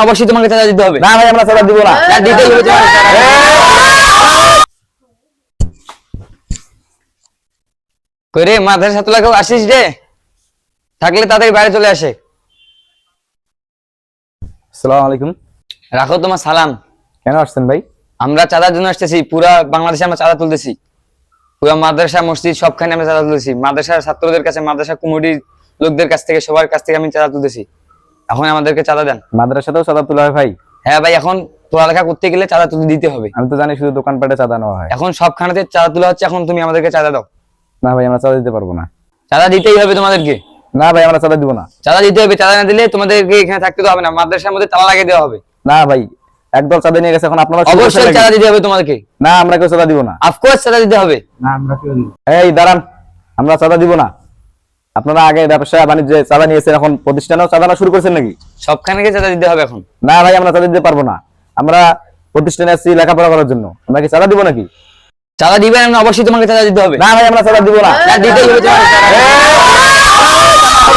অবশ্যই তোমাকে চাঁদা দিতে হবে। না ভাই আমরা চাঁদা দিব না। দিতেই হবে তোমাকে চাঁদা। কই রে মাদ্রাসা তোলা কেউ আসিস রে? থাকলে তাড়াতাড়ি বাইরে চলে আসে। আসসালামু আলাইকুম। রাখো তোমার সালাম। কেন আসছেন ভাই? আমরা চাঁদার জন্য আসতেছি, পুরা বাংলাদেশে আমরা চাঁদা তুলতেছি। পুরা মাদ্রাসা মসজিদ সবখানে আমরা চাঁদা তুলতেছি। মাদ্রাসার ছাত্রদের কাছে, মাদ্রাসা কমিটির লোকদের কাছ থেকে, সবার কাছ থেকে আমি চাঁদা তুলতেছি। এখন আমাদেরকে চাঁদা দেন। মাদ্রাসাতেও চাঁদা তোলা হয় ভাই? হ্যাঁ ভাই, এখন পড়ালেখা করতে গেলে চাঁদা তুলে দিতে হবে। আমি তো জানি শুধু দোকানপাটে চাঁদা নেওয়া হয়। এখন সবখানেতে চাঁদা তোলা হচ্ছে, এখন তুমি আমাদেরকে চাঁদা দাও। না ভাই আমরা চাঁদা দিতে পারবো না। চাঁদা দিতেই হবে তোমাদেরকে। না ভাই আমরা চাঁদা দিব না। চাঁদা দিতে হবে, চাঁদা না দিলে তোমাদেরকে এখানে থাকতে তো হবে না, মাদ্রাসার মধ্যে তালা লাগিয়ে দেওয়া হবে। না ভাই একদল চাঁদা নিয়ে গেছে, এখন আপনারা অবশ্যই চাঁদা দিতে হবে তোমাদেরকে। না আমরা কেউ চাঁদা দিব না। অফকোর্স চাঁদা দিতে হবে। না আমরা কেউ দিব। এই দাঁড়ান, আমরা চাঁদা দিব না। আপনারা আগে ব্যবসা বাণিজ্যে চাঁদা নিয়েছেন, এখন প্রতিষ্ঠানেও চাঁদা শুরু করেছেন নাকি? সবখানে চাঁদা দিতে হবে এখন। না ভাই আমরা চাঁদা দিতে পারবো না। আমরা প্রতিষ্ঠানে আসছি লেখাপড়া করার জন্য, আমরা কি চাঁদা দিব নাকি? চাঁদা দিবেন, অবশ্যই তোমাকে চাঁদা দিতে হবে। না ভাই আমরা চাঁদা দিব না। দিতেই হবে তোমাকে চাঁদা।